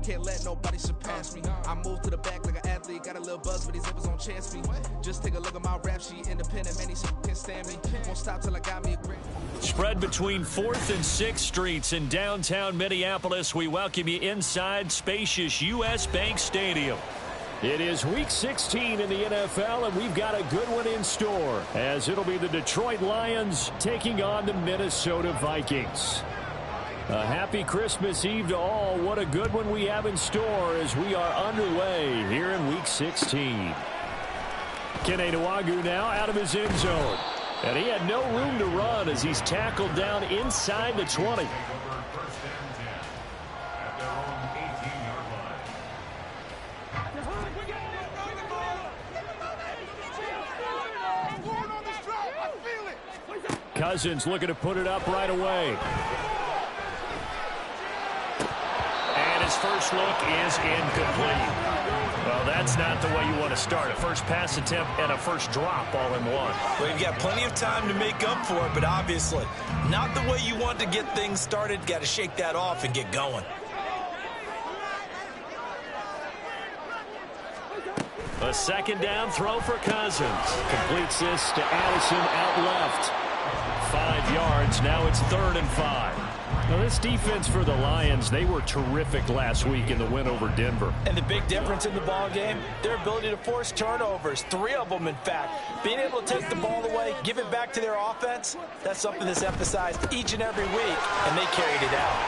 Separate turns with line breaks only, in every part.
Can't let nobody surpass me. I move to the back like an athlete. Got a little buzz, but these zippers don't chance me. Just take a look at my rap sheet. Independent, many can't stand me. Won't stop till I got me a grip.
Spread between 4th and 6th Streets in downtown Minneapolis. We welcome you inside spacious U.S. Bank Stadium. It is Week 16 in the NFL, and we've got a good one in store, as it'll be the Detroit Lions taking on the Minnesota Vikings. A happy Christmas Eve to all. What a good one we have in store as we are underway here in Week 16. Kene Nwangwu now out of his end zone. And he had no room to run as he's tackled down inside the 20. Cousins looking to put it up right away. And his first look is incomplete. Well, that's not the way you want to start. A first pass attempt and a first drop all in one.
Well, you've got plenty of time to make up for it, but obviously not the way you want to get things started. Got to shake that off and get going.
A second down throw for Cousins. Completes this to Addison out left. 5 yards. Now it's 3rd and 5. Now this defense for the Lions, they were terrific last week in the win over Denver.
And the big difference in the ball game, their ability to force turnovers. 3 of them, in fact. Being able to take the ball away, give it back to their offense, that's something that's emphasized each and every week, and they carried it out.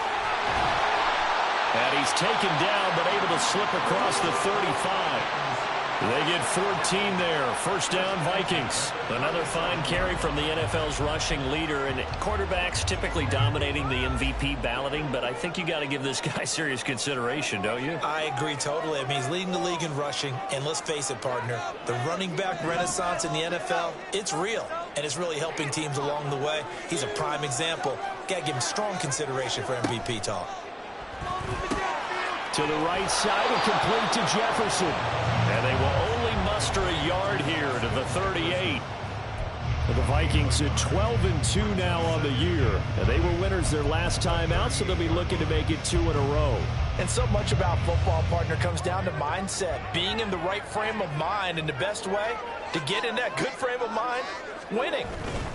And he's taken down, but able to slip across the 35. They get 14 there. First down, Vikings. Another fine carry from the NFL's rushing leader, and quarterbacks typically dominating the MVP balloting, but I think you got to give this guy serious consideration, don't you?
I agree totally. I mean, he's leading the league in rushing, and let's face it, partner, the running back renaissance in the NFL, it's real, and it's really helping teams along the way. He's a prime example. Got to give him strong consideration for MVP talk.
To the right side and complete to Jefferson. And they will only muster a yard here to the 38. The Vikings at 12-2 now on the year. And they were winners their last time out, so they'll be looking to make it 2 in a row.
And so much about football, partner, comes down to mindset. Being in the right frame of mind, and the best way to get in that good frame of mind, winning.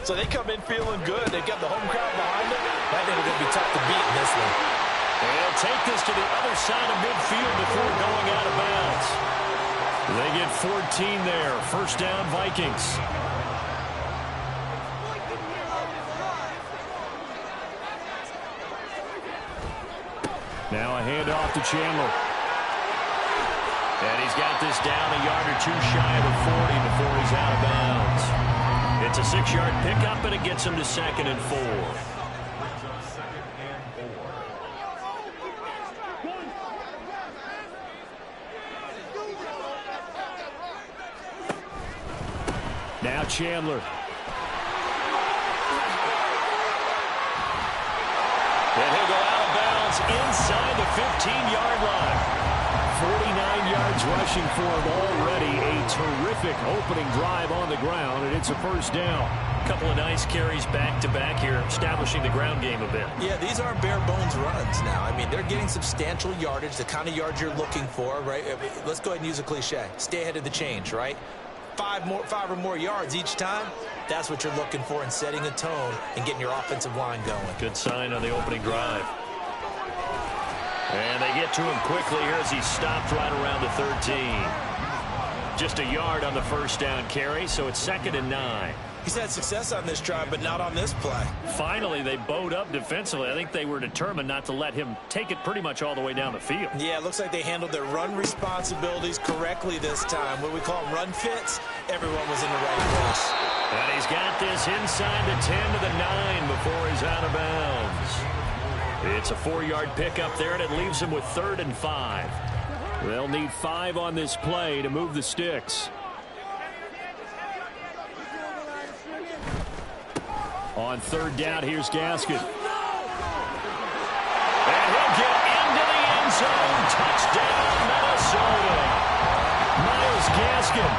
So they come in feeling good. They've got the home crowd behind them. I think it's going to be tough to beat in this one.
And they'll take this to the other side of midfield before going out of bounds. They get 14 there. First down, Vikings. Now a handoff to Chandler. And he's got this down a yard or two shy of the 40 before he's out of bounds. It's a 6-yard pickup, and it gets him to 2nd and 4. Now Chandler. And he'll go out of bounds inside the 15-yard line. 49 yards rushing for him already. A terrific opening drive on the ground, and it's a first down. A couple of nice carries back-to-back here, establishing the ground game a bit.
Yeah, these aren't bare-bones runs now. I mean, they're getting substantial yardage, the kind of yards you're looking for, right? I mean, let's go ahead and use a cliche. Stay ahead of the change, right? 5 or more yards each time, that's what you're looking for in setting a tone and getting your offensive line going.
Good sign on the opening drive. And they get to him quickly here as he stopped right around the 13. Just a yard on the first down carry, so it's 2nd and 9.
He's had success on this drive, but not on this play.
Finally, they bowed up defensively. I think they were determined not to let him take it pretty much all the way down the field.
Yeah, it looks like they handled their run responsibilities correctly this time. What we call them run fits, everyone was in the right place.
And he's got this inside the 10 to the 9 before he's out of bounds. It's a 4-yard pickup there, and it leaves him with 3rd and 5. They'll need 5 on this play to move the sticks. On 3rd down, here's Gaskin. And he'll get into the end zone. Touchdown, Minnesota. Myles Gaskin,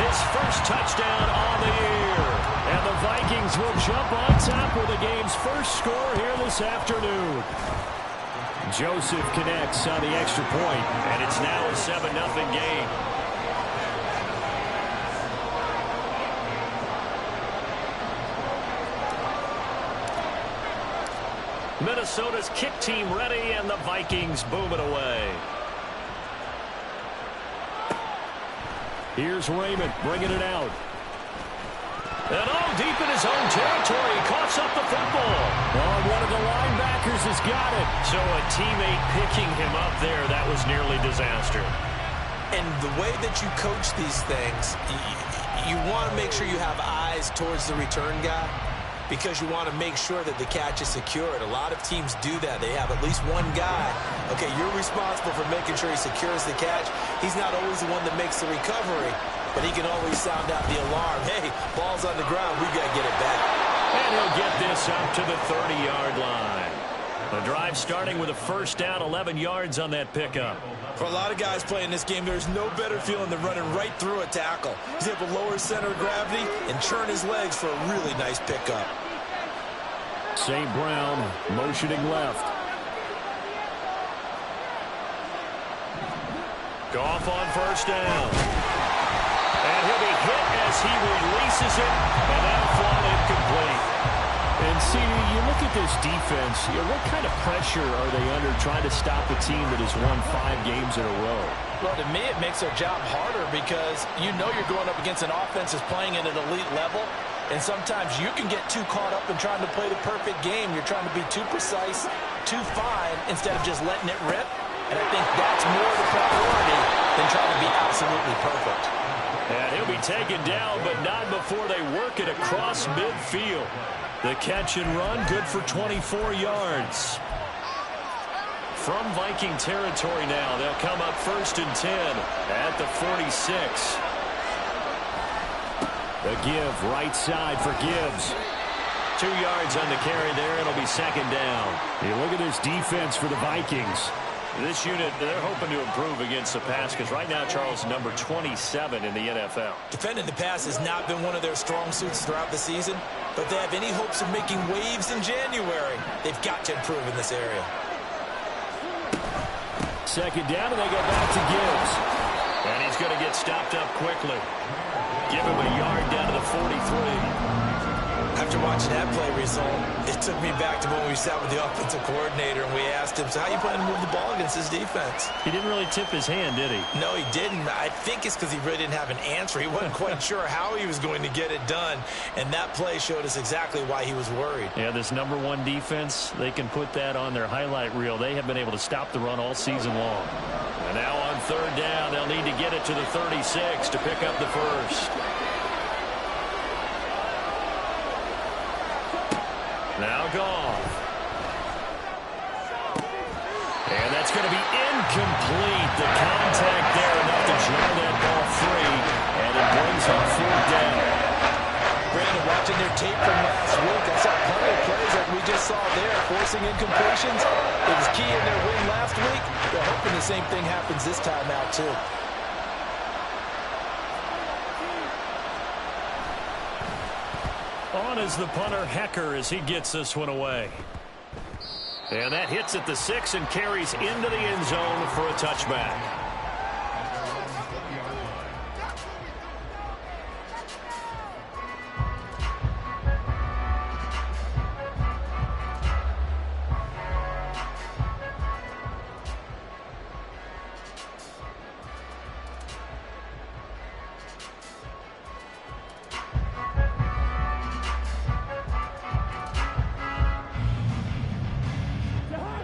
his first touchdown on the year. And the Vikings will jump on top with the game's first score here this afternoon. Joseph connects on the extra point, and it's now a 7-0 game. Minnesota's kick team ready, and the Vikings boom it away. Here's Raymond bringing it out. And all deep in his own territory, he coughs up the football. Oh, one of the linebackers has got it. So a teammate picking him up there, that was nearly disaster.
And the way that you coach these things, you want to make sure you have eyes towards the return guy, because you want to make sure that the catch is secured. A lot of teams do that. They have at least one guy. Okay, you're responsible for making sure he secures the catch. He's not always the one that makes the recovery, but he can always sound out the alarm. Hey, ball's on the ground. We got to get it back.
And he'll get this up to the 30-yard line. The drive starting with a first down, 11 yards on that pickup.
For a lot of guys playing this game, there's no better feeling than running right through a tackle. He's able to lower center of gravity and churn his legs for a really nice pickup.
St. Brown motioning left. Goff on first down. And he'll be hit as he releases it, and that'll fly incomplete. And, see, you look at this defense, what kind of pressure are they under trying to stop a team that has won 5 games in a row?
Well, to me, it makes their job harder because you know you're going up against an offense that's playing at an elite level, and sometimes you can get too caught up in trying to play the perfect game. You're trying to be too precise, too fine, instead of just letting it rip. And I think that's more the priority than trying to be absolutely perfect.
And he'll be taken down, but not before they work it across midfield. The catch and run, good for 24 yards. From Viking territory now, they'll come up 1st and 10 at the 46. The give, right side for Gibbs. 2 yards on the carry there. It'll be 2nd down. You look at this defense for the Vikings. This unit, they're hoping to improve against the pass because right now, Charles, number 27 in the NFL.
Defending the pass has not been one of their strong suits throughout the season, but they have any hopes of making waves in January, they've got to improve in this area.
2nd down, and they go back to Gibbs. And he's going to get stopped up quickly. Give him a yard down to the 43.
After watching that play result, it took me back to when we sat with the offensive coordinator and we asked him, so how you plan to move the ball against this defense?
He didn't really tip his hand, did he?
No, he didn't. I think it's because he really didn't have an answer. He wasn't quite sure how he was going to get it done, and that play showed us exactly why he was worried.
Yeah, this number 1 defense, they can put that on their highlight reel. They have been able to stop the run all season long. And now on 3rd down, they'll need to get it to the 36 to pick up the first. Now Goff. And that's going to be incomplete. The contact there enough to draw that ball free. And it brings up 4th down.
Brandon, watching their tape from last week, I saw plenty of plays like we just saw there, forcing incompletions. It was key in their win last week. They're hoping the same thing happens this time out, too.
On is the punter, Hecker, as he gets this one away. And that hits at the 6 and carries into the end zone for a touchback.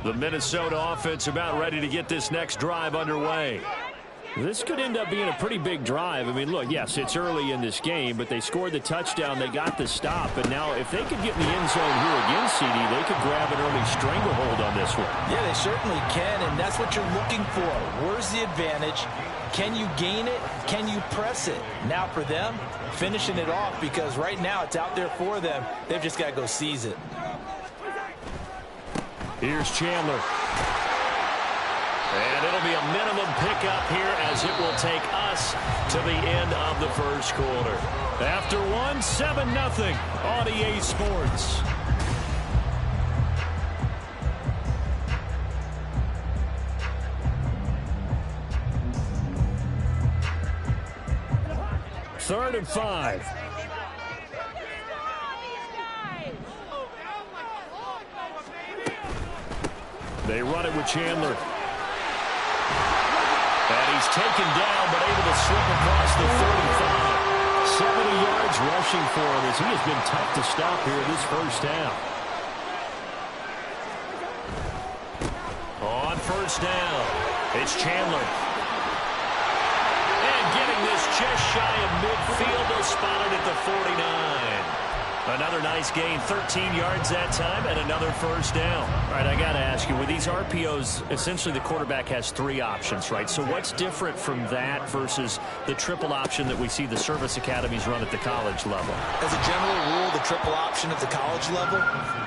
The Minnesota offense about ready to get this next drive underway. This could end up being a pretty big drive. I mean, look, yes, it's early in this game, but they scored the touchdown. They got the stop. And now if they could get in the end zone here again, CD, they could grab an early stranglehold on this one.
Yeah, they certainly can, and that's what you're looking for. Where's the advantage? Can you gain it? Can you press it? Now for them, finishing it off, because right now it's out there for them. They've just got to go seize it.
Here's Chandler. And it'll be a minimum pickup here as it will take us to the end of the first quarter. After 7-0 on EA Sports. 3rd and 5. They run it with Chandler. And he's taken down, but able to slip across the 45. 70 yards rushing for him as he has been tough to stop here in this first down. On first down, it's Chandler. And getting this just shy of midfield, they'll spot it at the 49. Another nice gain, 13 yards that time, and another first down. All right, I got to ask you, with these RPOs, essentially the quarterback has 3 options, right? So what's different from that versus the triple option that we see the service academies run at the college level?
As a general rule, the triple option at the college level,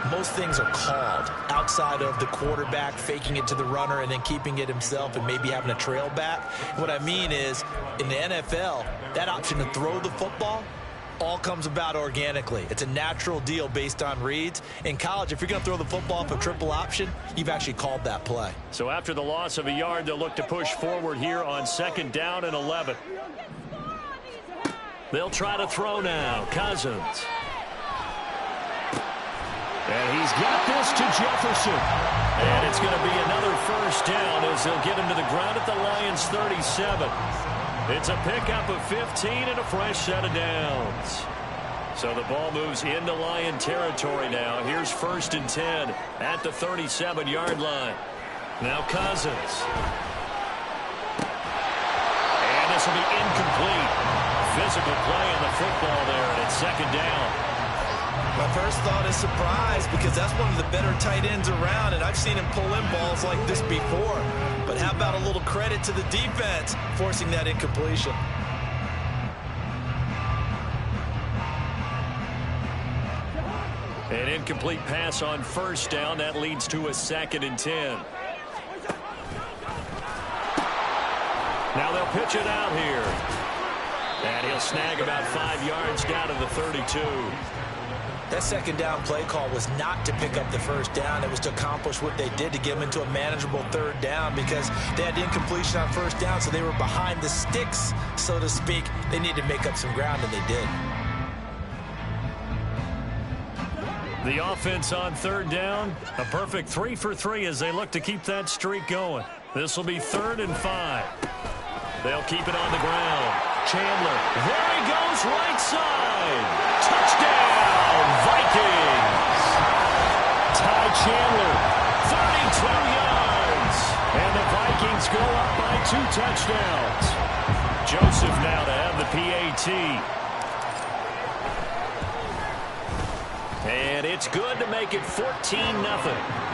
most things are called outside of the quarterback faking it to the runner and then keeping it himself and maybe having a trail back. What I mean is, in the NFL, that option to throw the football all comes about organically. It's a natural deal based on reads. In college, if you're going to throw the football for triple option, you've actually called that play.
So after the loss of a yard, they'll look to push forward here on 2nd down and 11. They'll try to throw now. Cousins. And he's got this to Jefferson. And it's going to be another first down as they'll get him to the ground at the Lions' 37. It's a pickup of 15 and a fresh set of downs. So the ball moves into Lion territory now. Here's 1st and 10 at the 37-yard line. Now Cousins. And this will be incomplete. Physical play on the football there, and it's 2nd down.
My first thought is surprise because that's one of the better tight ends around, and I've seen him pull in balls like this before. But how about a little credit to the defense forcing that incompletion?
An incomplete pass on first down. That leads to a 2nd and 10. Now they'll pitch it out here. And he'll snag about 5 yards down to the 32.
That 2nd down play call was not to pick up the first down. It was to accomplish what they did to get them into a manageable 3rd down because they had incompletion on first down, so they were behind the sticks, so to speak. They needed to make up some ground, and they did.
The offense on 3rd down, a perfect 3 for 3 as they look to keep that streak going. This will be 3rd and 5. They'll keep it on the ground. Chandler, there he goes, right side. Touchdown, Vikings. Ty Chandler, 32 yards. And the Vikings go up by 2 touchdowns. Joseph now to have the PAT. And it's good to make it 14-0.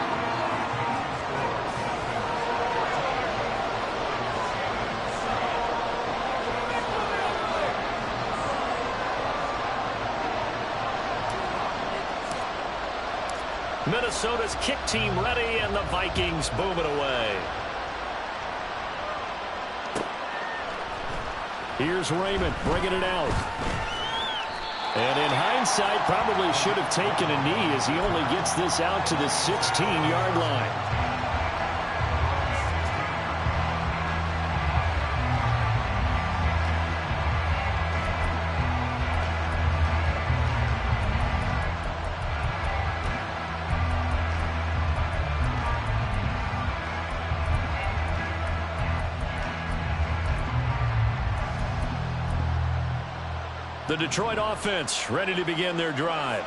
Minnesota's kick team ready, and the Vikings boom it away. Here's Raymond bringing it out. And in hindsight, probably should have taken a knee as he only gets this out to the 16-yard line. The Detroit offense ready to begin their drive.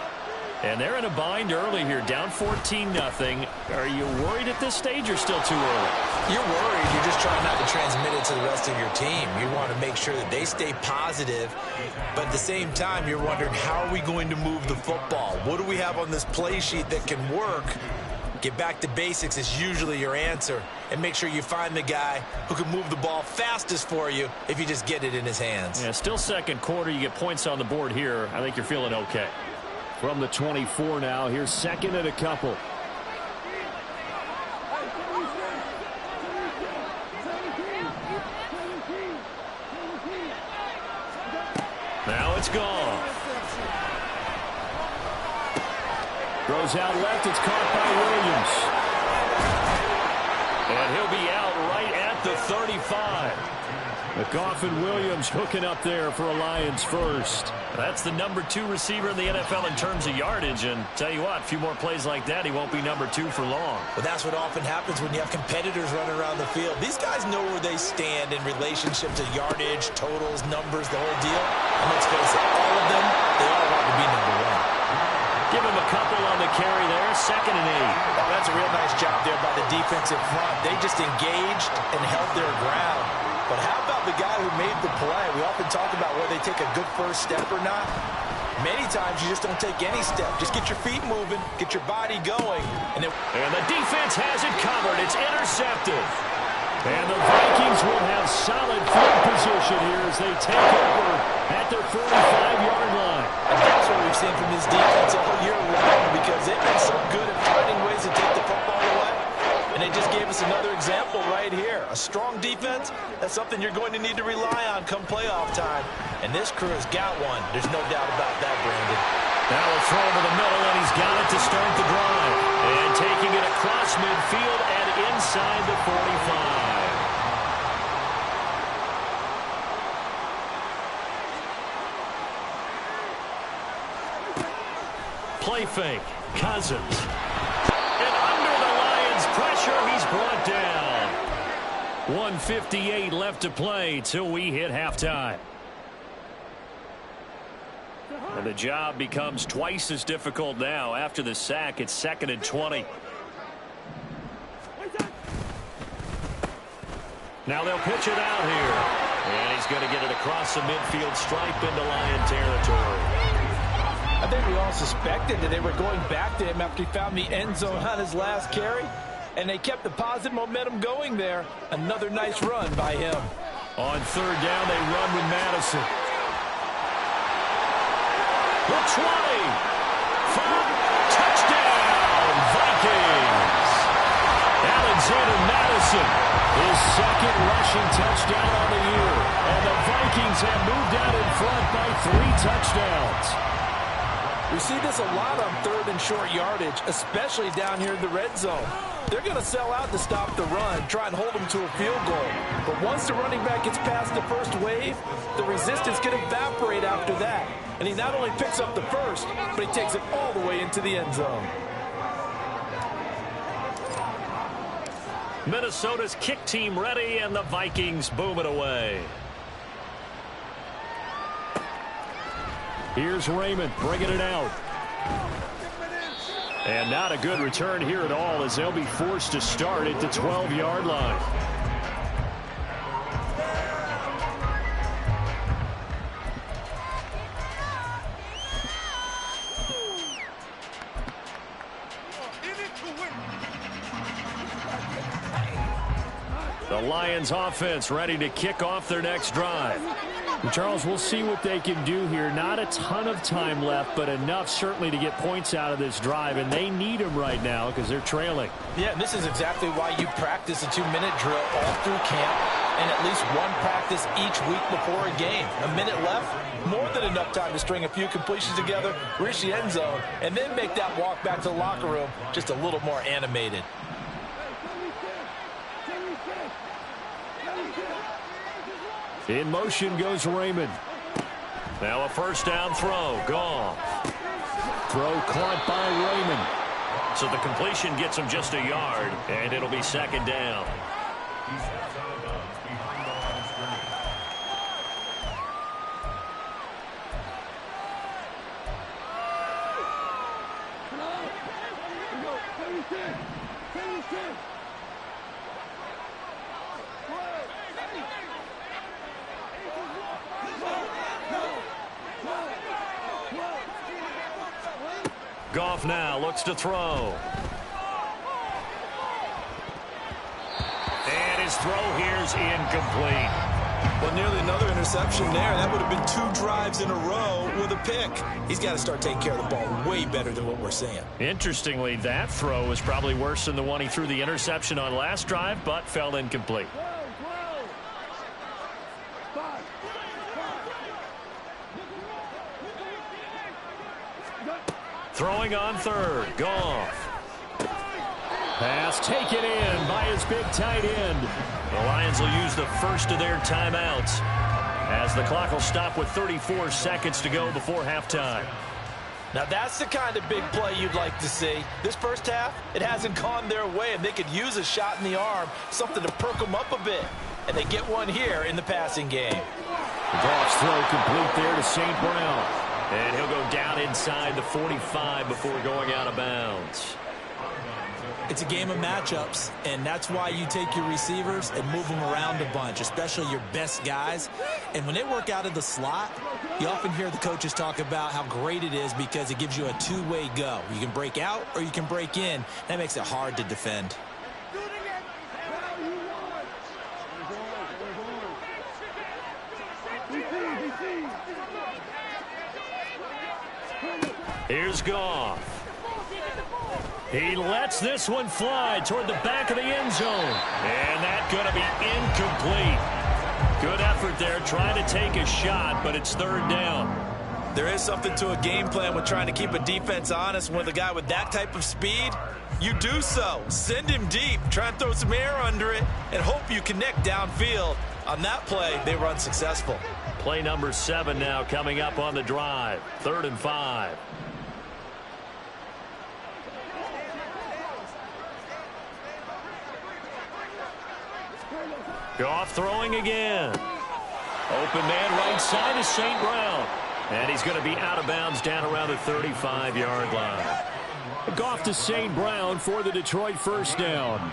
And they're in a bind early here, down 14-0. Are you worried at this stage or still too early?
You're worried. You're just trying not to transmit it to the rest of your team. You want to make sure that they stay positive. But at the same time, you're wondering, how are we going to move the football? What do we have on this play sheet that can work? Get back to basics is usually your answer. And make sure you find the guy who can move the ball fastest for you if you just get it in his hands.
Yeah, still second quarter. You get points on the board here. I think you're feeling okay. From the 24 now, here's 2nd and a couple. Now it's gone. Throws out left. It's caught by Williams. And he'll be out right at the 35. Goff and Williams hooking up there for a Lions first. That's the number 2 receiver in the NFL in terms of yardage. And tell you what, a few more plays like that, he won't be number 2 for long.
Well, that's what often happens when you have competitors running around the field. These guys know where they stand in relationship to yardage, totals, numbers, the whole deal. And let's face it, all of them, they all want to be number 1.
Give him a couple on the carry there, 2nd and 8.
Oh, that's a real nice job there by the defensive front. They just engaged and held their ground. But how about the guy who made the play? We often talk about whether they take a good first step or not. Many times you just don't take any step. Just get your feet moving, get your body going. And
the defense has it covered. It's intercepted. And the Vikings will have solid field position here as they take over at their 45-yard line.
And that's what we've seen from this defense all year long, because they've been so good at finding ways to take the football away. And they just gave us another example right here. A strong defense, that's something you're going to need to rely on come playoff time. And this crew has got one. There's no doubt about that, Brandon.
Now a throw to the middle, and he's got it to start the drive. And taking it across midfield and inside the 45. Play fake. Cousins. And under the Lions' pressure, he's brought down. 1:58 left to play till we hit halftime. And the job becomes twice as difficult now. After the sack, it's 2nd and 20. Now they'll pitch it out here. And he's going to get it across the midfield stripe into Lion territory.
I think we all suspected that they were going back to him after he found the end zone on his last carry. And they kept the positive momentum going there. Another nice run by him.
On 3rd down, they run with Madison. The 20. Touchdown, Vikings. Alexander Madison, his 2nd rushing touchdown on the year. And the Vikings have moved out in front by 3 touchdowns.
We see this a lot on 3rd and short yardage, especially down here in the red zone. They're going to sell out to stop the run, try and hold them to a field goal. But once the running back gets past the first wave, the resistance can evaporate after that. And he not only picks up the first, but he takes it all the way into the end zone.
Minnesota's kick team ready, and the Vikings boom it away. Here's Raymond bringing it out. And not a good return here at all, as they'll be forced to start at the 12-yard line. The Lions offense ready to kick off their next drive. Charles, we'll see what they can do here. Not a ton of time left, but enough certainly to get points out of this drive, and they need them right now because they're trailing.
Yeah, and this is exactly why you practice a 2-minute drill all through camp and at least one practice each week before a game. A minute left, more than enough time to string a few completions together, reach the end zone, and then make that walk back to the locker room just a little more animated.
In motion goes Raymond. Now a 1st down throw. Goff. Throw caught by Raymond. So the completion gets him just a yard, and it'll be 2nd down. Goff now looks to throw. And his throw here's incomplete.
Well, nearly another interception there. That would have been 2 drives in a row with a pick. He's got to start taking care of the ball way better than what we're seeing.
Interestingly, that throw was probably worse than the one he threw the interception on last drive, but fell incomplete. Throwing on 3rd. Goff. Pass taken in by his big tight end. The Lions will use the first of their timeouts as the clock will stop with 34 seconds to go before halftime.
Now that's the kind of big play you'd like to see. This first half, it hasn't gone their way, and they could use a shot in the arm, something to perk them up a bit. And they get one here in the passing game.
Goff's throw complete there to St. Brown. And he'll go down inside the 45 before going out of bounds.
It's a game of matchups, and that's why you take your receivers and move them around a bunch, especially your best guys. And when they work out of the slot, you often hear the coaches talk about how great it is because it gives you a two-way go. You can break out or you can break in. That makes it hard to defend.
Here's Goff. He lets this one fly toward the back of the end zone. And that's going to be incomplete. Good effort there trying to take a shot, but it's third down.
There is something to a game plan with trying to keep a defense honest. With a guy with that type of speed, you do so. Send him deep, try and throw some air under it, and hope you connect downfield. On that play, they were unsuccessful.
Play number 7 now coming up on the drive. 3rd and 5. Goff throwing again. Open man right side is St. Brown. And he's going to be out of bounds down around the 35-yard line. Goff to St. Brown for the Detroit first down.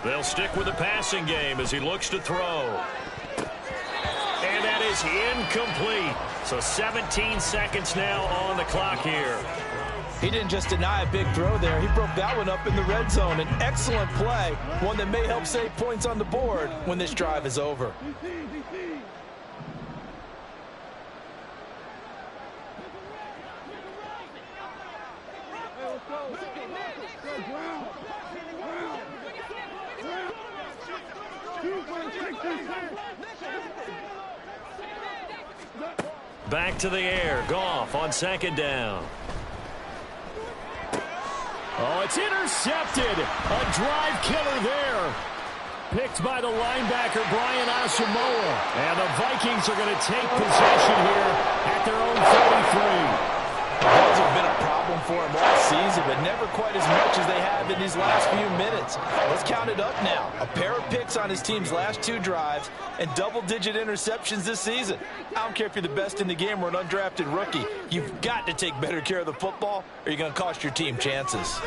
They'll stick with the passing game as he looks to throw. And that is incomplete. So 17 seconds now on the clock here.
He didn't just deny a big throw there. He broke that one up in the red zone. An excellent play, one that may help save points on the board when this drive is over.
Back to the air. Goff on 2nd down. Oh, it's intercepted. A drive killer there. Picked by the linebacker, Brian Asamoah. And the Vikings are going to take possession here at their own 33.
Those have been a problem for him all season, but never quite as much as they have in these last few minutes. Let's count it up now. A pair of picks on his team's last 2 drives and double-digit interceptions this season. I don't care if you're the best in the game or an undrafted rookie. You've got to take better care of the football or you're going to cost your team chances.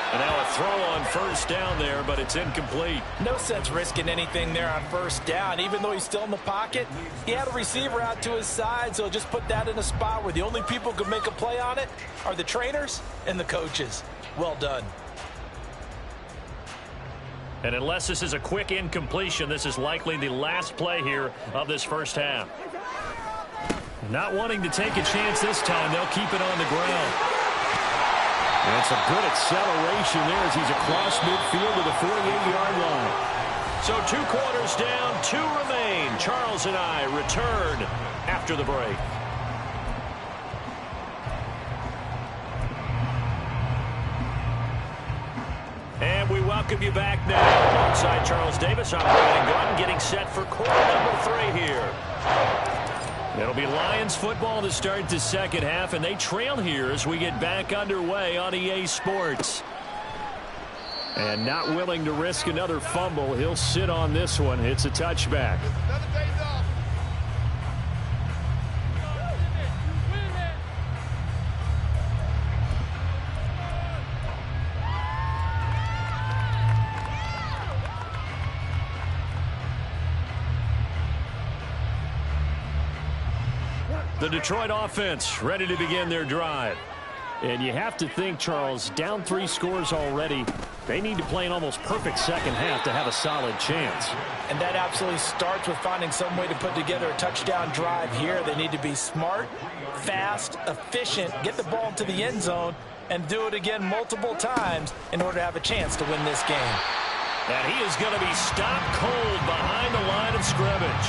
And now a throw on 1st down there, but it's incomplete.
No sense risking anything there on 1st down. Even though he's still in the pocket, he had a receiver out to his side, so just put that in a spot where the only people who can make a play on it are the trainers and the coaches. Well done.
And unless this is a quick incompletion, this is likely the last play here of this first half. Not wanting to take a chance this time, they'll keep it on the ground. And some good acceleration there as he's across midfield to the 48-yard line. So 2 quarters down, 2 remain. Charles and I return after the break. And we welcome you back now. Alongside Charles Davis, I'm Brandon Gunn, getting set for quarter number 3 here. It'll be Lions football to start the second half, and they trail here as we get back underway on EA Sports. And not willing to risk another fumble, he'll sit on this one. It's a touchback. The Detroit offense ready to begin their drive. And you have to think, Charles, down 3 scores already. They need to play an almost perfect second half to have a solid chance.
And that absolutely starts with finding some way to put together a touchdown drive here. They need to be smart, fast, efficient, get the ball to the end zone, and do it again multiple times in order to have a chance to win this game.
And he is going to be stopped cold behind the line of scrimmage.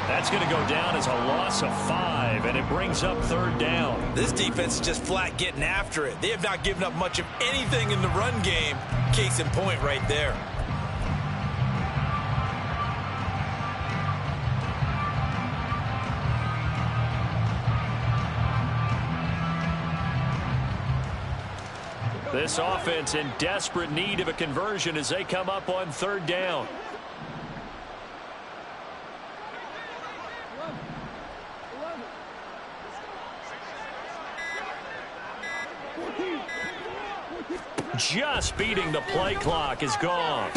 That's going to go down as a loss of 5, and it brings up third down.
This defense is just flat getting after it. They have not given up much of anything in the run game. Case in point right there.
This offense in desperate need of a conversion as they come up on third down. Just beating the play clock is gone.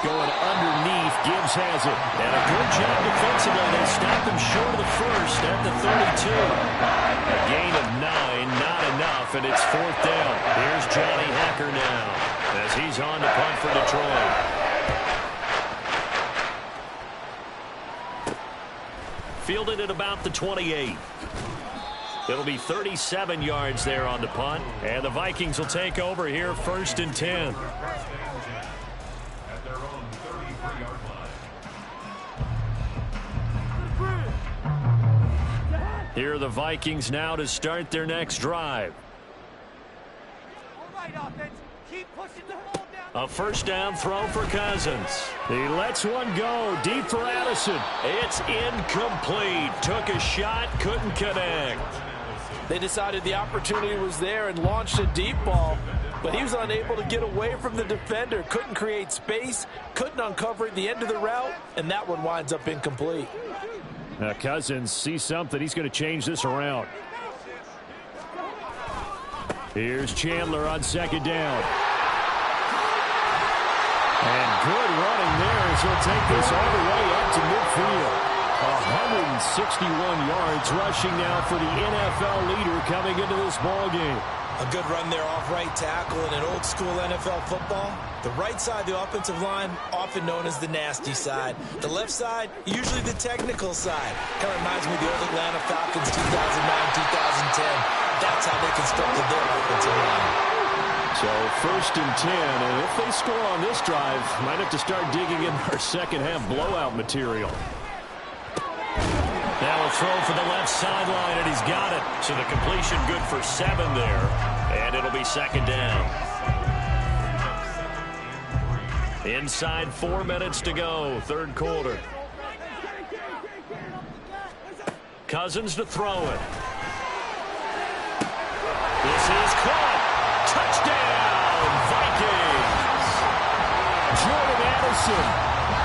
Going underneath, Gibbs has it. And a good job defensively. They stopped him short of the first at the 32. A gain of 9, not enough, and it's fourth down. Here's Johnny Hacker now as he's on to punt for Detroit. Fielded at about the 28. It'll be 37 yards there on the punt, and the Vikings will take over here first and 10. Here are the Vikings now to start their next drive. A first down throw for Cousins. He lets one go deep for Addison. It's incomplete. Took a shot, couldn't connect.
They decided the opportunity was there and launched a deep ball, but he was unable to get away from the defender. Couldn't create space, couldn't uncover at the end of the route, and that one winds up incomplete.
Now Cousins sees something. He's going to change this around. Here's Chandler on second down. And good running there as he'll take this all the way up to midfield. 161 yards rushing now for the NFL leader coming into this ball game.
A good run there off right tackle in an old school NFL football. The right side of the offensive line, often known as the nasty side. The left side, usually the technical side. Kind of reminds me of the old Atlanta Falcons 2009-2010. That's how they constructed their offensive line.
So first and 10, and if they score on this drive, might have to start digging in our second half blowout material. Now a throw for the left sideline, and he's got it. So the completion good for 7 there, and it'll be second down. Inside 4 minutes to go, third quarter. Cousins to throw it. This is caught. Touchdown, Vikings. Jordan Addison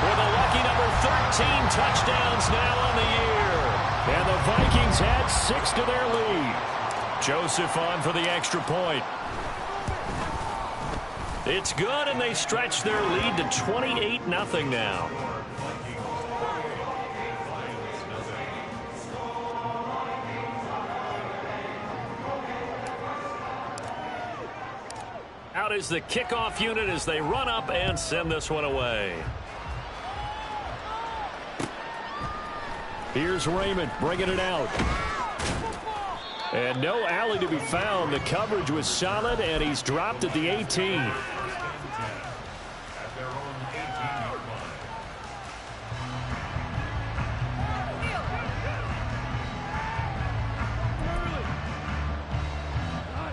with a lucky number 13 touchdowns now on the year. And the Vikings add 6 to their lead. Joseph on for the extra point. It's good, and they stretch their lead to 28-0 now. Out is the kickoff unit as they run up and send this one away. Here's Raymond bringing it out. And no alley to be found. The coverage was solid, and he's dropped at the 18.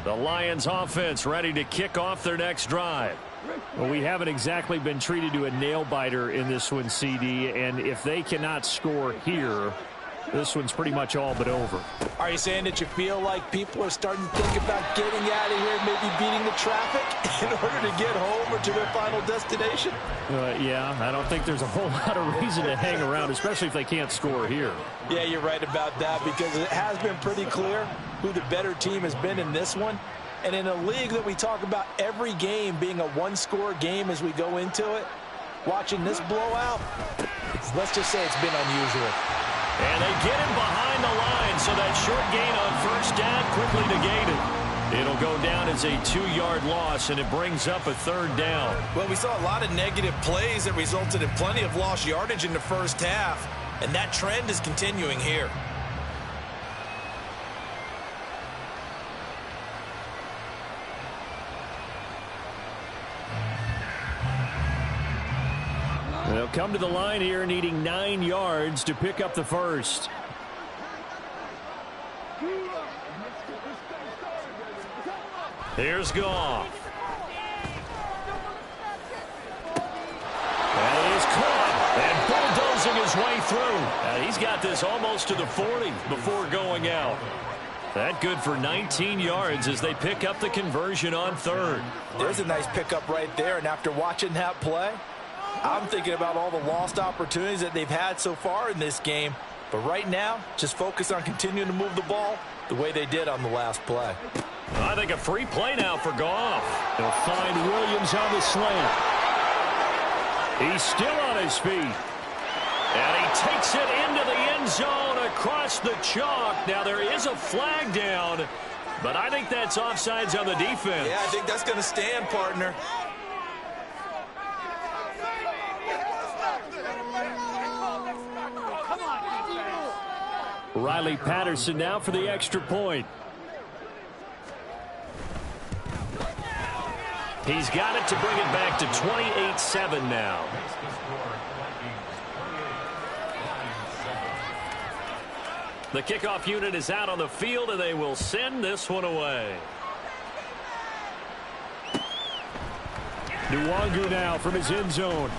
The Lions offense ready to kick off their next drive. Well, we haven't exactly been treated to a nail-biter in this one, CD, and if they cannot score here, this one's pretty much all but over.
Are you saying that you feel like people are starting to think about getting out of here, maybe beating the traffic in order to get home or to their final destination?
Yeah, I don't think there's a whole lot of reason to hang around, especially if they can't score here.
Yeah, you're right about that, because it has been pretty clear who the better team has been in this one. And in a league that we talk about every game being a one-score game as we go into it, watching this blowout, let's just say it's been unusual.
And they get him behind the line, so that short gain on first down quickly negated. It'll go down as a 2-yard loss, and it brings up a third down.
Well, we saw a lot of negative plays that resulted in plenty of lost yardage in the first half, and that trend is continuing here.
They'll come to the line here needing 9 yards to pick up the first. Here's Goff. And he is caught and bulldozing his way through. He's got this almost to the 40 before going out. That good for 19 yards as they pick up the conversion on third.
There's a nice pickup right there, and after watching that play, I'm thinking about all the lost opportunities that they've had so far in this game. But right now, just focus on continuing to move the ball the way they did on the last play.
I think a free play now for Goff. They'll find Williams on the slant. He's still on his feet. And he takes it into the end zone across the chalk. Now there is a flag down, but I think that's offsides on the defense.
Yeah, I think that's going to stand, partner.
Riley Patterson now for the extra point. He's got it to bring it back to 28-7 now. The kickoff unit is out on the field, and they will send this one away. Nwangu now from his end zone.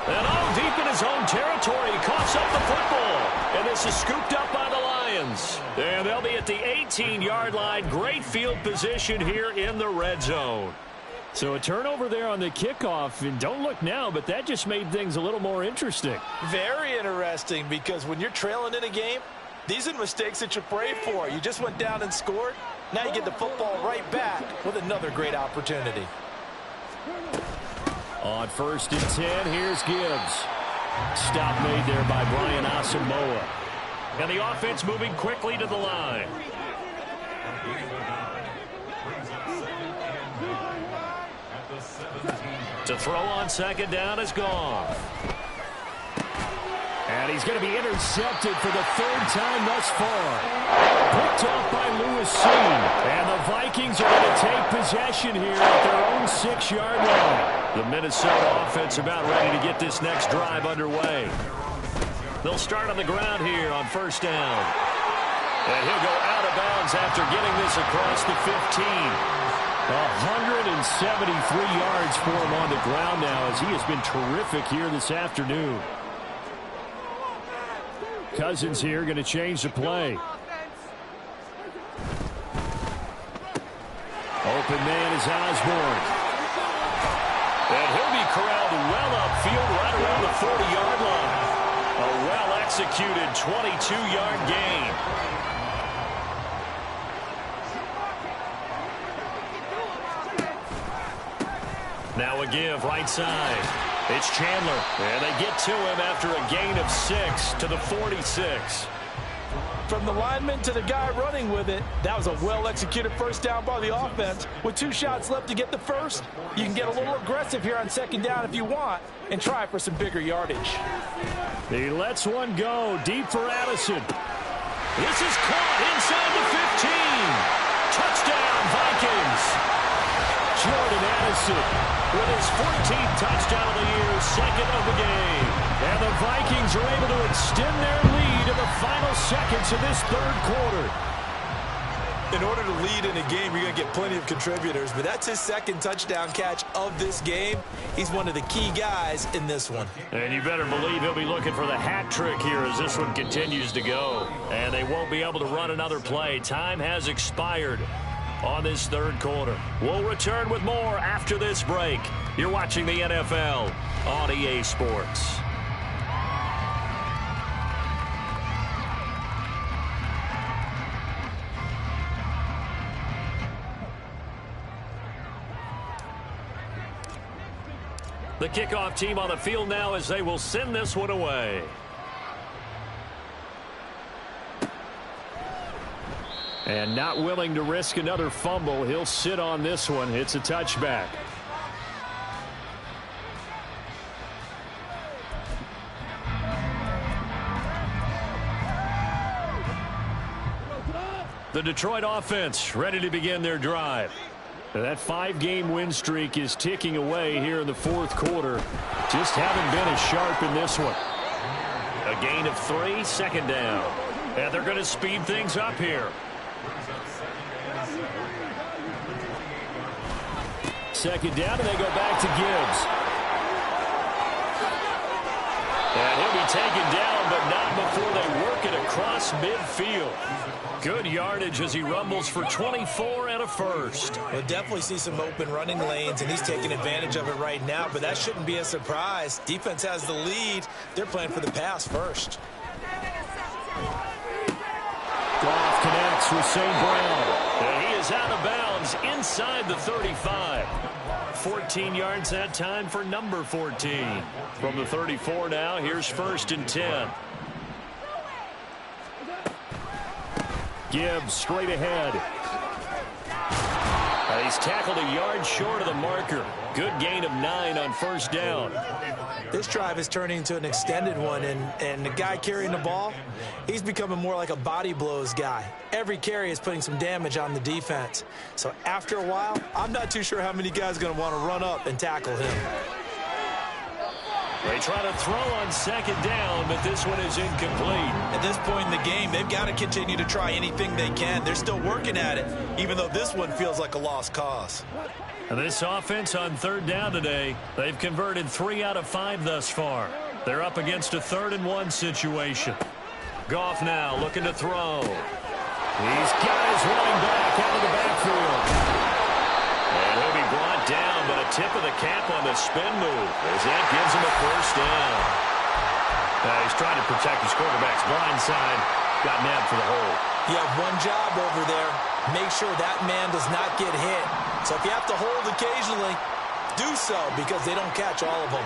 And all deep in his own territory, he coughs up the football. And this is scooped up by the Lions. And they'll be at the 18-yard line. Great field position here in the red zone. So a turnover there on the kickoff. And don't look now, but that just made things a little more interesting.
Very interesting, because when you're trailing in a game, these are the mistakes that you pray for. You just went down and scored. Now you get the football right back with another great opportunity.
On 1st and 10, here's Gibbs. Stop made there by Brian Asamoah. And the offense moving quickly to the line. To throw on second down is Goff. And he's going to be intercepted for the 3rd time thus far. Picked off by Lewis Cine. And the Vikings are going to take possession here at their own 6-yard line. The Minnesota offense about ready to get this next drive underway. They'll start on the ground here on 1st down. And he'll go out of bounds after getting this across the 15. 173 yards for him on the ground now as he has been terrific here this afternoon. Cousins here going to change the play. Open man is Osborne. And he'll be corralled well upfield right around the 40-yard line. A well-executed 22-yard gain. Now a give right side. It's Chandler, and they get to him after a gain of 6 to the 46.
From the lineman to the guy running with it, that was a well-executed first down by the offense. With 2 shots left to get the first, you can get a little aggressive here on 2nd down if you want and try for some bigger yardage.
He lets one go deep for Addison. This is caught inside the 15. Touchdown, Vikings. Jordan Addison with his 14th touchdown of the year, 2nd of the game. And the Vikings are able to extend their lead in the final seconds of this 3rd quarter.
In order to lead in a game, you're going to get plenty of contributors, but that's his 2nd touchdown catch of this game. He's one of the key guys in this one.
And you better believe he'll be looking for the hat trick here as this one continues to go. And they won't be able to run another play. Time has expired on this 3rd quarter. We'll return with more after this break. You're watching the NFL on EA Sports. The kickoff team on the field now as they will send this one away. And not willing to risk another fumble, he'll sit on this one. It's a touchback. The Detroit offense ready to begin their drive. And that 5-game win streak is ticking away here in the fourth quarter. Just haven't been as sharp in this one. A gain of 3, second down. And they're going to speed things up here. Second down, and they go back to Gibbs. And he'll be taken down, but not before they work it across midfield. Good yardage as he rumbles for 24 and a first.
We'll definitely see some open running lanes, and he's taking advantage of it right now, but that shouldn't be a surprise. Defense has the lead. They're playing for the pass first.
Goff connects with St. Brown. And he is out of bounds inside the 35. 14 yards that time for number 14. From the 34 now, here's 1st and 10. Gibbs straight ahead. He's tackled a yard short of the marker. Good gain of 9 on 1st down.
This drive is turning into an extended one, and the guy carrying the ball, he's becoming more like a body blows guy. Every carry is putting some damage on the defense. So after a while, I'm not too sure how many guys are going to want to run up and tackle him.
They try to throw on 2nd down, but this one is incomplete.
At this point in the game, they've got to continue to try anything they can. They're still working at it, even though this one feels like a lost cause.
And this offense on 3rd down today, they've converted 3 out of 5 thus far. They're up against a 3rd and 1 situation. Goff now looking to throw. He's got his running back out of the backfield. And he'll be brought down, but a tip of the cap on the spin move as that gives him a 1st down. He's trying to protect his quarterback's blind side. Got nabbed for the hole.
You have one job over there. Make sure that man does not get hit. So if you have to hold occasionally, do so because they don't catch all of them.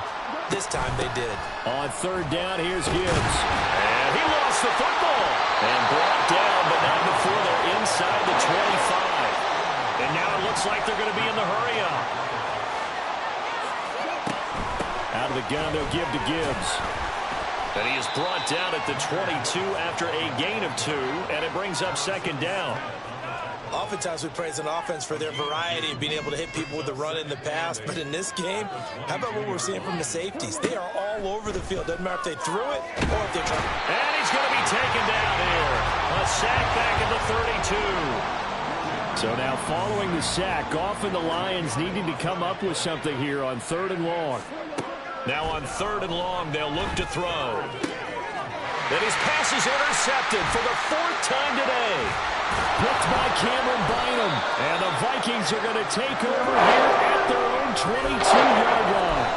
This time they did.
On 3rd down, here's Gibbs. And he lost the football. And brought down, but not before they're inside the 25. And now it looks like they're going to be in the hurry-up. Out of the gun, they'll give to Gibbs. And he is brought down at the 22 after a gain of 2, and it brings up 2nd down.
Oftentimes we praise an offense for their variety of being able to hit people with the run in the pass. But in this game, how about what we're seeing from the safeties? They are all over the field. Doesn't matter if they threw it or if they're trying.
And he's going to be taken down here. A sack back at the 32. So now following the sack, Goff and the Lions needing to come up with something here on 3rd and long. Now on 3rd and long, they'll look to throw. And his pass is intercepted for the 4th time today. Picked by Cameron Bynum. And the Vikings are going to take over here at their own 22-yard line.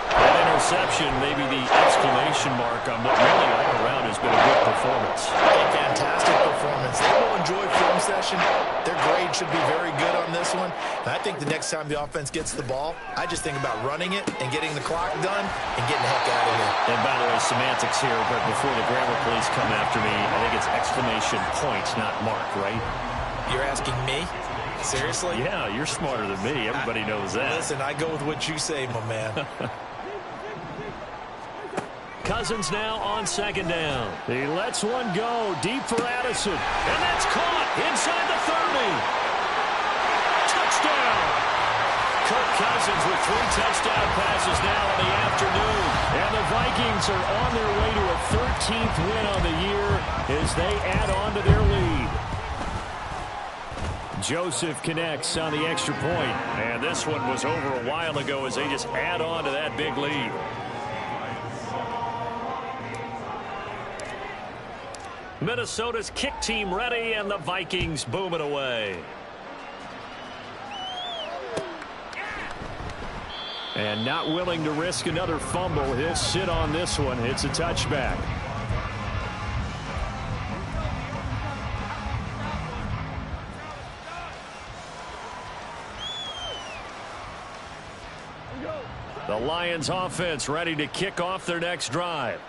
That interception, maybe the exclamation mark on what really all around has been a good performance.
A fantastic performance. They will enjoy film session. Their grade should be very good on this one. And I think the next time the offense gets the ball, I just think about running it and getting the clock done and getting the heck out of here.
And by the way, semantics here, but before the grammar police come after me, I think it's exclamation point, not mark, right?
You're asking me? Seriously?
Yeah, you're smarter than me. Everybody knows that.
Listen, I go with what you say, my man.
Cousins now on 2nd down. He lets one go deep for Addison. And that's caught inside the 30. Touchdown. Kirk Cousins with 3 touchdown passes now in the afternoon. And the Vikings are on their way to a 13th win on the year as they add on to their lead. Joseph connects on the extra point. And this one was over a while ago as they just add on to that big lead. Minnesota's kick team ready, and the Vikings boom it away. And not willing to risk another fumble. He'll sit on this one. It's a touchback. The Lions offense ready to kick off their next drive.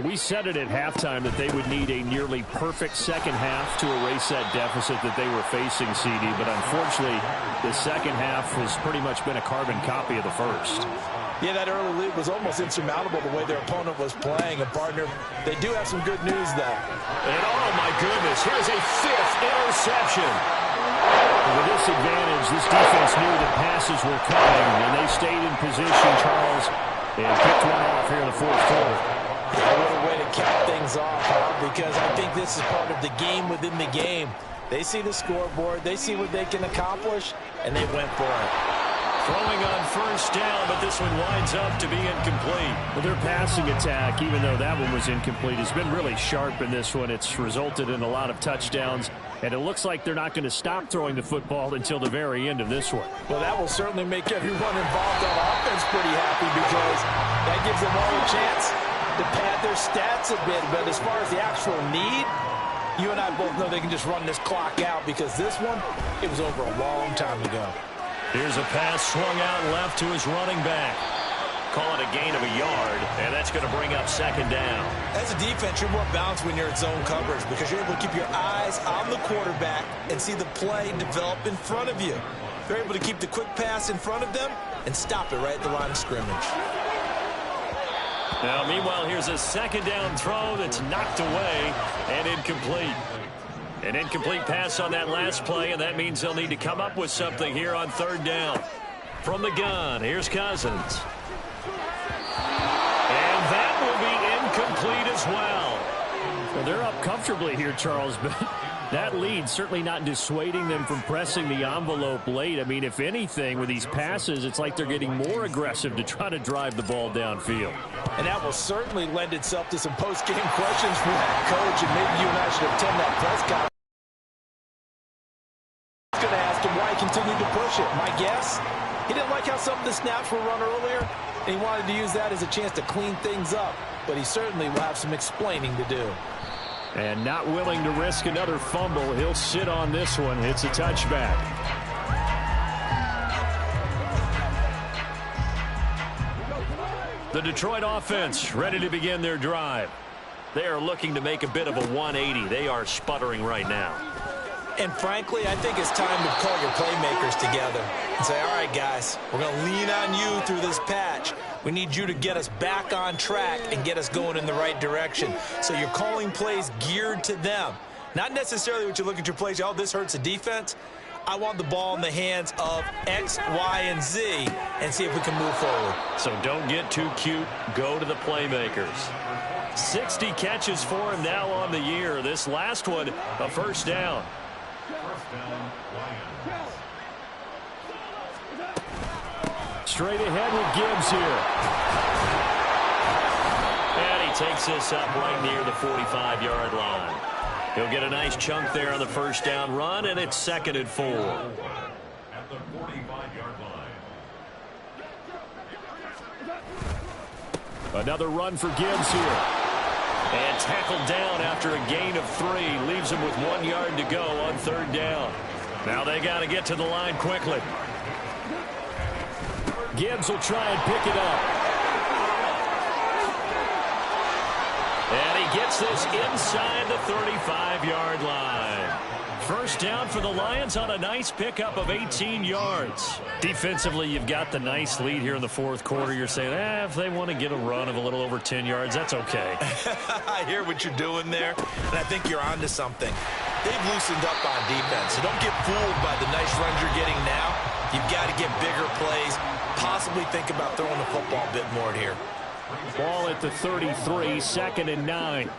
We said it at halftime that they would need a nearly perfect second half to erase that deficit that they were facing, CD. But unfortunately, the second half has pretty much been a carbon copy of the first.
Yeah, that early lead was almost insurmountable the way their opponent was playing. And, partner, they do have some good news, though.
And, oh, my goodness, here's a 5th interception. With this advantage, this defense knew that passes were coming, and they stayed in position, Charles, and picked one off here in the fourth quarter.
What a way to cap things off, because I think this is part of the game within the game. They see the scoreboard, they see what they can accomplish, and they went for it.
Throwing on first down, but this one winds up to be incomplete. Well, their passing attack, even though that one was incomplete, has been really sharp in this one. It's resulted in a lot of touchdowns, and it looks like they're not going to stop throwing the football until the very end of this one.
Well, that will certainly make everyone involved on offense pretty happy, because that gives them all a chance to pad their stats a bit. But as far as the actual need, you and I both know they can just run this clock out, because this one, it was over a long time ago.
Here's a pass swung out left to his running back. Call it a gain of a yard, and that's going to bring up second down.
As a defense, you're more balanced when you're in zone coverage, because you're able to keep your eyes on the quarterback and see the play develop in front of you. You're able to keep the quick pass in front of them and stop it right at the line of scrimmage.
Now, meanwhile, here's a second down throw that's knocked away and incomplete. An incomplete pass on that last play, and that means they'll need to come up with something here on third down. From the gun, here's Cousins. And that will be incomplete as well. Well, they're up comfortably here, Charles, but that lead certainly not dissuading them from pressing the envelope late. I mean, if anything, with these passes, it's like they're getting more aggressive to try to drive the ball downfield.
And that will certainly lend itself to some post-game questions from that coach, and maybe you and I should attend that press conference. I was going to ask him why he continued to push it. My guess, he didn't like how some of the snaps were run earlier, and he wanted to use that as a chance to clean things up. But he certainly will have some explaining to do.
And not willing to risk another fumble, he'll sit on this one. It's a touchback. The Detroit offense ready to begin their drive. They are looking to make a bit of a 180. They are sputtering right now.
And frankly, I think it's time to call your playmakers together and say, all right, guys, we're going to lean on you through this patch. We need you to get us back on track and get us going in the right direction. So you're calling plays geared to them. Not necessarily what you look at your plays, oh, this hurts the defense. I want the ball in the hands of X, Y, and Z and see if we can move forward.
So don't get too cute. Go to the playmakers. 60 catches for him now on the year. This last one, a first down. Straight ahead with Gibbs here. And he takes this up right near the 45-yard line. He'll get a nice chunk there on the first down run, and it's 2nd and 4.
At the 45-yard line.
Another run for Gibbs here. And tackled down after a gain of 3. Leaves him with 1 yard to go on third down. Now they got to get to the line quickly. Gibbs will try and pick it up. And he gets this inside the 35-yard line. First down for the Lions on a nice pickup of 18 yards. Defensively, you've got the nice lead here in the fourth quarter. You're saying, if they want to get a run of a little over 10 yards, that's okay.
I hear what you're doing there, and I think you're onto something. They've loosened up on defense, so don't get fooled by the nice runs you're getting now. You've got to get bigger plays, possibly think about throwing the football a bit more here.
Ball at the 33, 2nd and 9.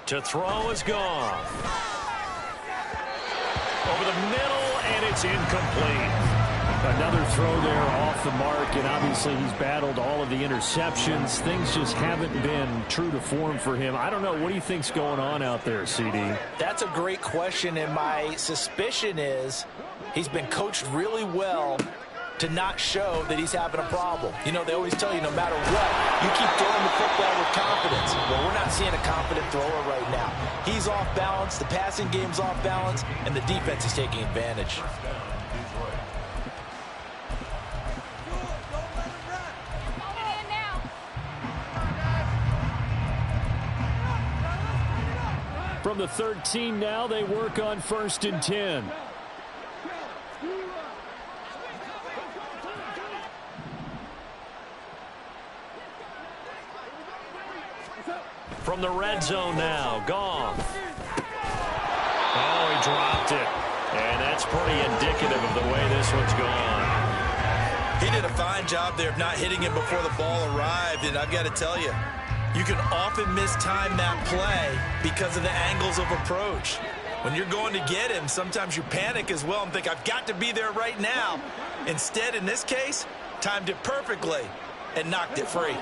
To throw is gone. Over the middle, and it's incomplete. Another throw there off the mark, and obviously he's battled all of the interceptions. Things just haven't been true to form for him. I don't know. What do you think's going on out there, CD?
That's a great question, and my suspicion is he's been coached really well to not show that he's having a problem. You know, they always tell you no matter what, you keep throwing the football with confidence. Well, we're not seeing a confident thrower right now. He's off balance, the passing game's off balance, and the defense is taking advantage.
From the 13 now, they work on 1st and 10. From the red zone now, Goff. Oh, he dropped it. And that's pretty indicative of the way this one's gone.
He did a fine job there of not hitting him before the ball arrived, and I've got to tell you, you can often mistime that play because of the angles of approach. When you're going to get him, sometimes you panic as well and think, I've got to be there right now. Instead, in this case, timed it perfectly and knocked it free.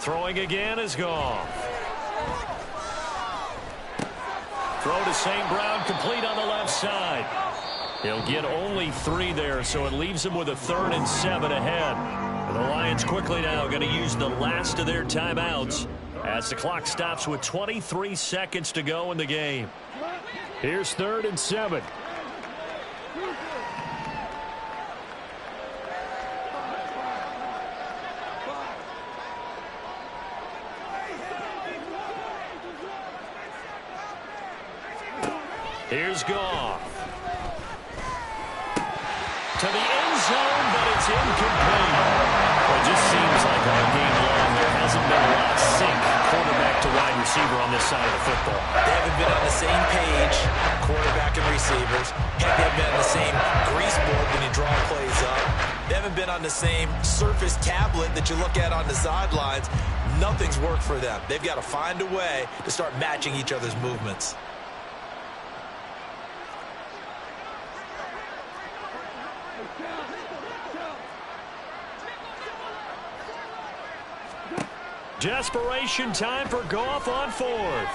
Throwing again is gone. Throw to St. Brown, complete on the left side. He'll get only 3 there, so it leaves him with a 3rd and 7 ahead. The Lions quickly now going to use the last of their timeouts as the clock stops with 23 seconds to go in the game. Here's 3rd and 7. Here's Goff. To the end zone, but it's incomplete. Well, it just seems like all game long there hasn't been a lot of sync quarterback to wide receiver on this side of the football.
They haven't been on the same page, quarterback and receivers. Heck, they haven't been on the same grease board when you draw plays up. They haven't been on the same Surface tablet that you look at on the sidelines. Nothing's worked for them. They've got to find a way to start matching each other's movements.
Desperation time for Goff on 4th.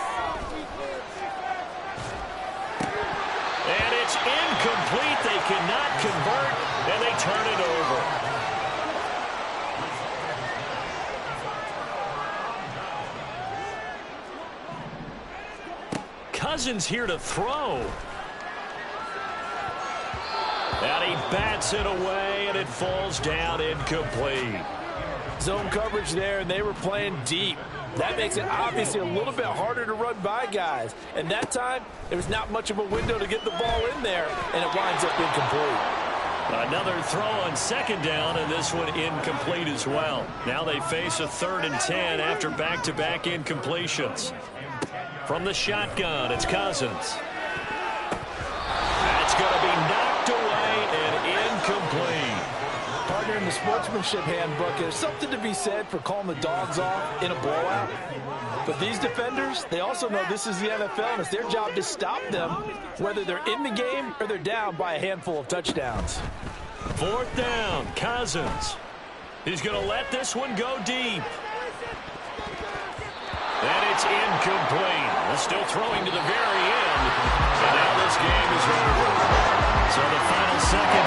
And it's incomplete. They cannot convert, and they turn it over. Cousins here to throw. And he bats it away, and it falls down incomplete.
Zone coverage there, and they were playing deep. That makes it obviously a little bit harder to run by guys. And that time, there was not much of a window to get the ball in there, and it winds up incomplete.
Another throw on 2nd down, and this one incomplete as well. Now they face a 3rd and 10 after back-to-back incompletions. From the shotgun, it's Cousins. That's going to be knocked away and incomplete.
Partner, in the sportsmanship handbook, there's something to be said for calling the dogs off in a blowout. But these defenders, they also know this is the NFL, and it's their job to stop them, whether they're in the game or they're down by a handful of touchdowns.
4th down, Cousins. He's going to let this one go deep. And it's incomplete. They're still throwing to the very end. And now this game is over. So the final seconds.